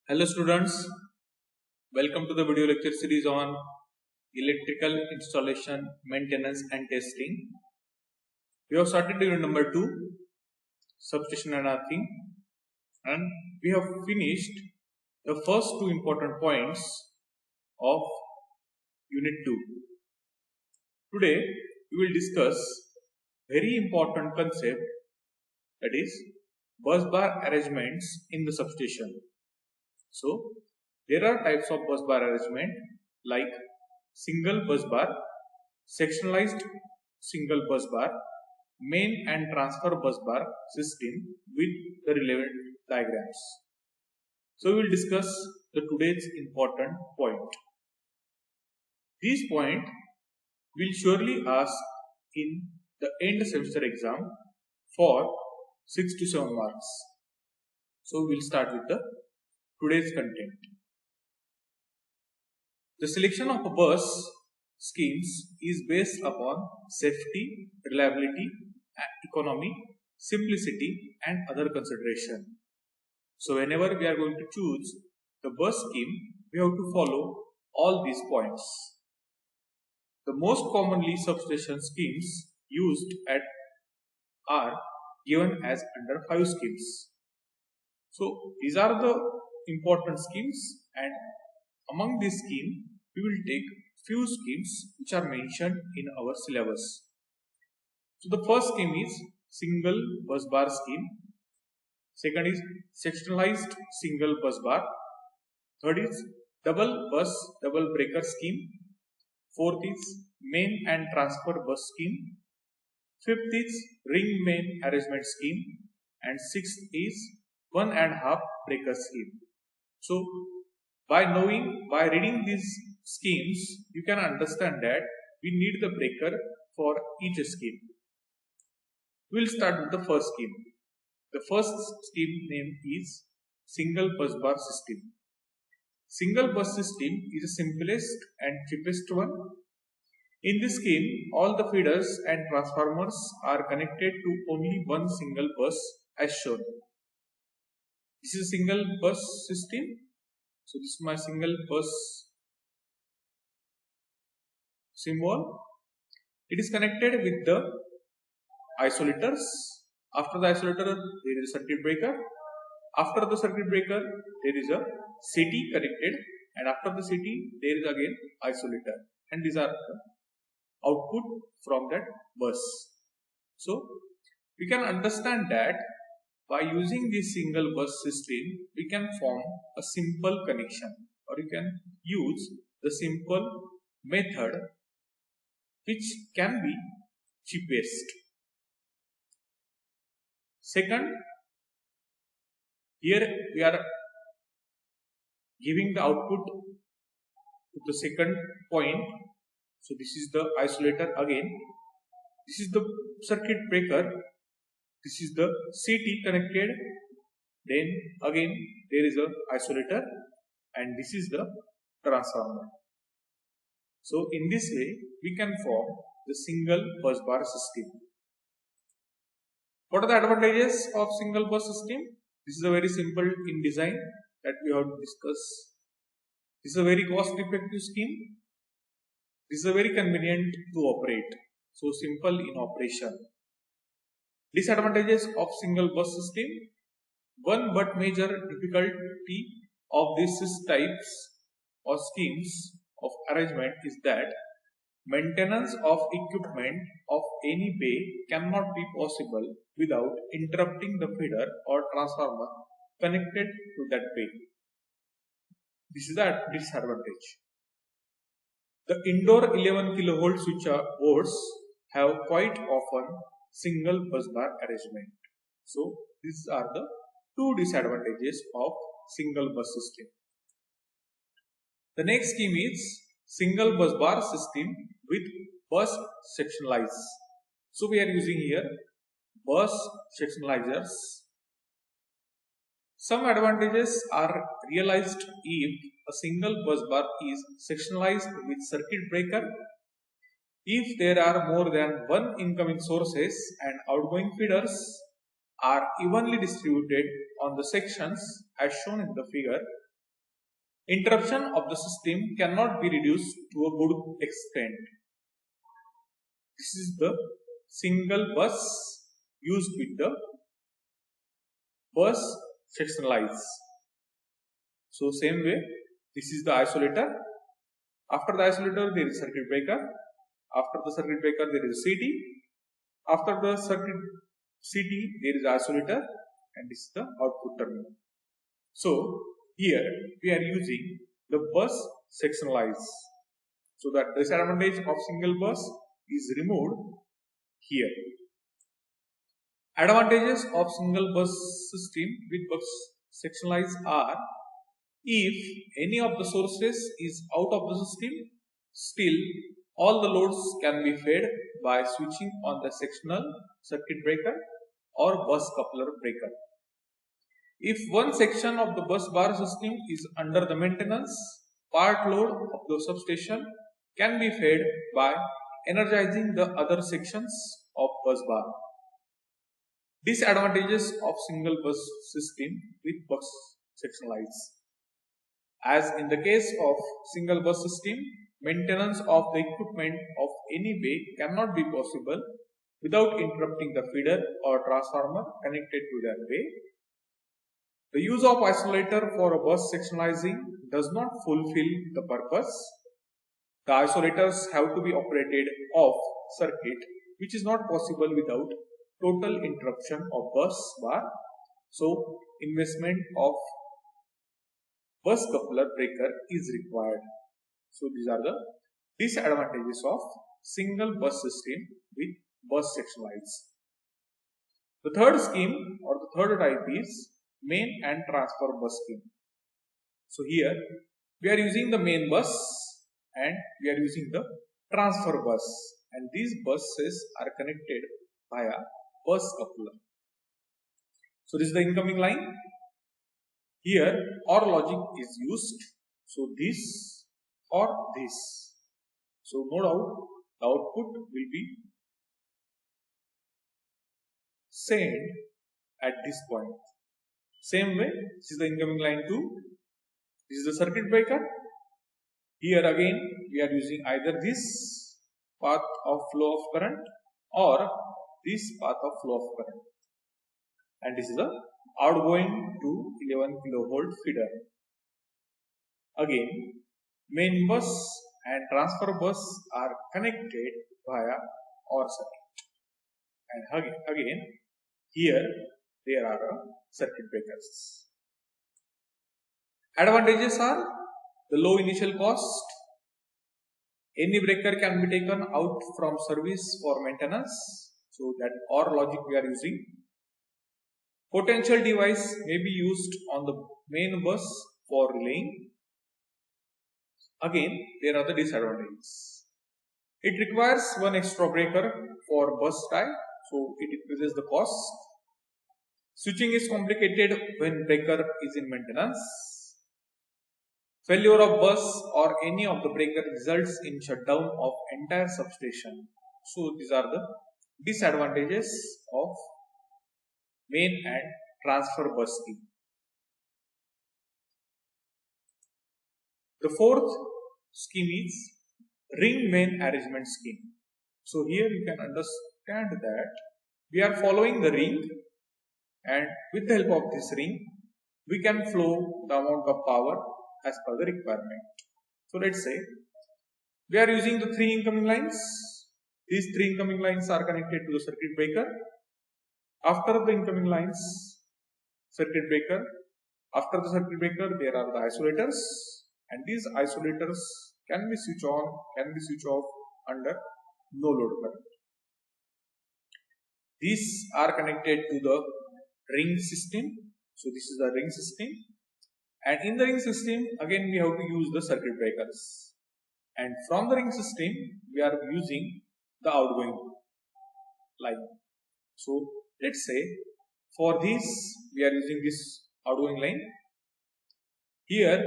Hello students, welcome to the video lecture series on electrical installation, maintenance and testing. We have started unit number 2, substation and earthing, and we have finished the first two important points of unit 2. Today we will discuss very important concept, that is bus bar arrangements in the substation. So there are types of bus bar arrangement like single bus bar, sectionalized single bus bar, main and transfer bus bar system with the relevant diagrams. So we will discuss the today's important point. These point will surely ask in the end semester exam for 6 to 7 marks. So we will start with the today's content. The selection of a bus schemes is based upon safety, reliability, economy, simplicity and other consideration. So whenever we are going to choose the bus scheme, we have to follow all these points. The most commonly substation schemes used are given as under 5 schemes. So these are the important schemes, and among these schemes we will take few schemes which are mentioned in our syllabus. So the first scheme is single bus bar scheme. Second is sectionalized single bus bar. Third is double breaker scheme. Fourth is main and transfer bus scheme. Fifth is ring main arrangement scheme. And sixth is 1.5 breaker scheme. So by reading these schemes, you can understand that we need the breaker for each scheme. We will start with the first scheme. The first scheme name is single bus bar system. Single bus system is the simplest and cheapest one. In this scheme, all the feeders and transformers are connected to only one single bus as shown. This is a single bus system. So this is my single bus symbol. It is connected with the isolators. After the isolator, there is a circuit breaker. After the circuit breaker, there is a CT connected, and after the CT, there is again isolator, and these are the output from that bus. So we can understand that by using this single bus system, we can form a simple connection, or you can use the simple method which can be cheapest. Second, here we are giving the output to the second point. So this is the isolator again. This is the circuit breaker. This is the CT connected. Then again there is a isolator, and this is the transformer. So in this way we can form the single bus bar system. What are the advantages of single bus system? This is a very simple in design that we have to discuss. This is a very cost effective scheme. This is a very convenient to operate. So simple in operation. Disadvantages of single bus system. One but major difficulty of these types or schemes of arrangement is that maintenance of equipment of any bay cannot be possible without interrupting the feeder or transformer connected to that bay. This is the disadvantage. The indoor 11 kV switchboards have quite often single bus bar arrangement. So these are the two disadvantages of single bus system. The next scheme is single bus bar system with bus sectionalizers. So we are using here bus sectionalizers. Some advantages are realized if a single bus bar is sectionalized with circuit breaker. If there are more than one incoming sources and outgoing feeders are evenly distributed on the sections as shown in the figure, Interruption of the system cannot be reduced to a good extent. This is the single bus used with the bus sectionalize. So same way, this is the isolator. After the isolator, there is circuit breaker. After the circuit breaker, there is CT. After the circuit CT, there is isolator, and this is the output terminal. So here we are using the bus sectionalize. So the disadvantage of single bus is removed here. Advantages of single bus system with bus sectionalize are: if any of the sources is out of the system, still all the loads can be fed by switching on the sectional circuit breaker or bus coupler breaker. If one section of the bus bar system is under the maintenance, part load of the substation can be fed by energizing the other sections of bus bar. Disadvantages of single bus system with bus sectionalize. As in the case of single bus system, maintenance of the equipment of any way cannot be possible without interrupting the feeder or transformer connected to that way. The use of isolator for a bus sectionalizing does not fulfill the purpose. The isolators have to be operated off circuit, which is not possible without total interruption of bus bar. So investment of bus coupler breaker is required. So these are the disadvantages of single bus system with bus sectionalize. The third scheme or the third type is main and transfer bus scheme. So here we are using the main bus and we are using the transfer bus, and these buses are connected via bus coupler. So this is the incoming line. Here OR logic is used. So this or this. So no doubt the output will be sent at this point. Same way, this is the incoming line 2. This is the circuit breaker. Here again we are using either this path of flow of current or this path of flow of current. And this is the outgoing to 11 kilovolt feeder. Again, main bus and transfer bus are connected via OR circuit. And again here there are circuit breakers. Advantages are the low initial cost. Any breaker can be taken out from service for maintenance. So that OR logic we are using. Potential device may be used on the main bus for relaying. Again, there are the disadvantages. It requires one extra breaker for bus tie, so it increases the cost. Switching is complicated when breaker is in maintenance. Failure of bus or any of the breaker results in shutdown of entire substation. So these are the disadvantages of main and transfer bus scheme. The fourth scheme is ring main arrangement scheme. So here you can understand that we are following the ring, and with the help of this ring we can flow the amount of power as per the requirement. So let's say we are using the 3 incoming lines. These 3 incoming lines are connected to the circuit breaker. After the incoming lines, circuit breaker. After the circuit breaker, there are the isolators, and these isolators can be switched on, can be switched off under no load current. These are connected to the ring system. So this is the ring system, and in the ring system again we have to use the circuit breakers, and from the ring system we are using the outgoing line. So let's say for this we are using this outgoing line. Here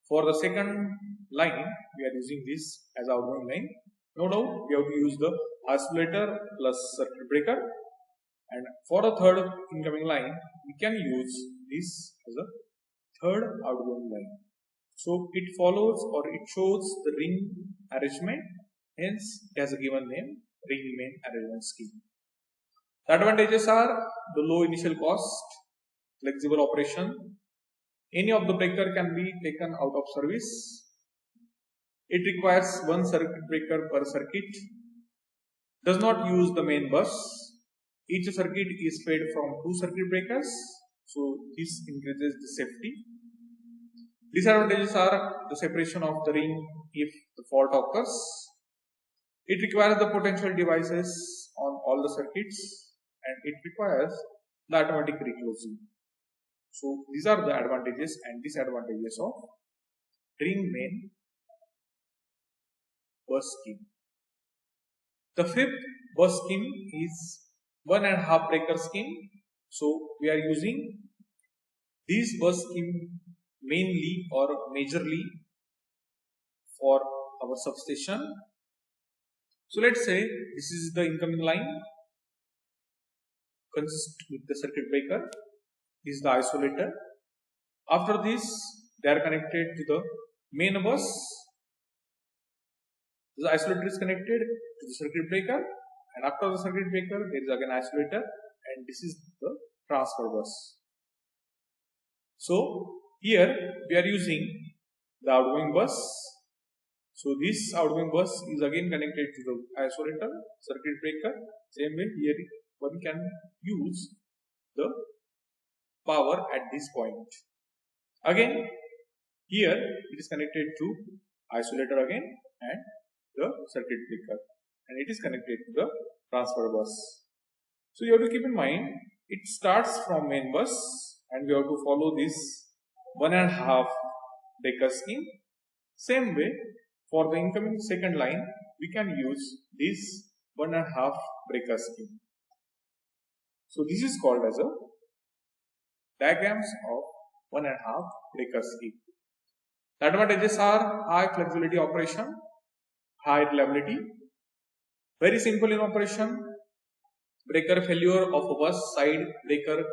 for the second line we are using this as outgoing line. No doubt we have to use the isolator plus circuit breaker, and for the third incoming line we can use this as a third outgoing line. So it follows or it shows the ring arrangement, hence it has a given name, ring main arrangement scheme. The advantages are the low initial cost, flexible operation, any of the breaker can be taken out of service, it requires one circuit breaker per circuit, does not use the main bus, each circuit is fed from 2 circuit breakers, so this increases the safety. Disadvantages are the separation of the ring if the fault occurs. It requires the potential devices on all the circuits and it requires the automatic reclosing. So these are the advantages and disadvantages of ring main bus scheme. The fifth bus scheme is 1.5 breaker scheme. So we are using this bus scheme mainly or majorly for our substation. So let's say this is the incoming line consists with the circuit breaker, this is the isolator. After this they are connected to the main bus. The isolator is connected to the circuit breaker and after the circuit breaker there is again isolator and this is the transfer bus. So here we are using the outgoing bus. So this outgoing bus is again connected to the isolator, circuit breaker. Same way here one can use the power at this point. Again here it is connected to isolator again and the circuit breaker and it is connected to the transfer bus. So you have to keep in mind it starts from main bus and we have to follow this 1.5 breaker scheme. Same way for the incoming second line we can use this 1.5 breaker scheme. So this is called as a diagrams of 1.5 breaker scheme. The advantages are high flexibility operation, high reliability, very simple in operation. Breaker failure of a bus side breaker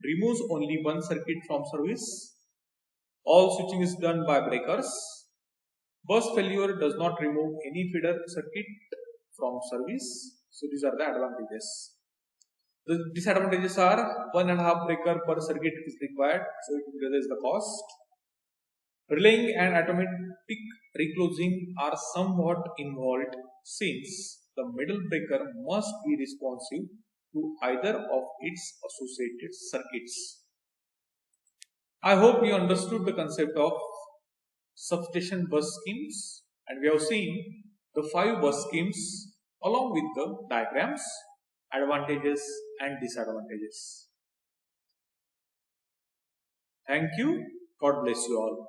removes only one circuit from service. All switching is done by breakers. Bus failure does not remove any feeder circuit from service. So these are the advantages. The disadvantages are 1.5 breaker per circuit is required, so it increases the cost. Relaying and automatic reclosing are somewhat involved since the middle breaker must be responsive to either of its associated circuits. I hope you understood the concept of substation bus schemes and we have seen the 5 bus schemes along with the diagrams, advantages and disadvantages. Thank you. God bless you all.